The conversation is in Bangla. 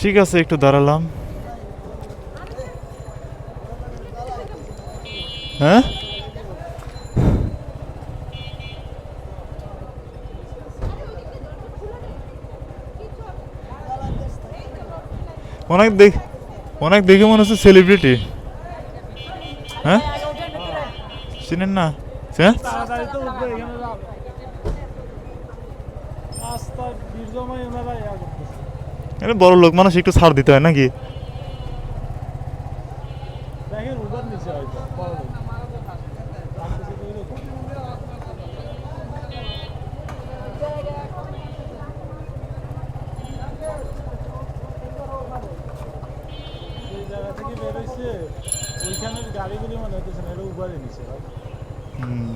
ঠিক আছে, একটু দাঁড়ালাম। হ্যাঁ, অনেক দেখ, অনেক দেখে মনে হচ্ছে সেলিব্রিটি। হ্যাঁ, চিনেন না? হ্যাঁ, তাড়াতাড়ি তো উঠবে এখানে রাস্তা বীরজমাই ওনারা ইয়া করতেছে। এটা বড় লোক মানুষ, একটু ছাড় দিতে হয় নাকি? দেখেন উবার নিচে হয়তো বড় লোক রাখতেছে তো এরকম। এই জায়গা থেকে বেরোইছে ওইখানের গাড়িগুলি মনে হইতেছে না, এটা উবারে নিচে। হুম।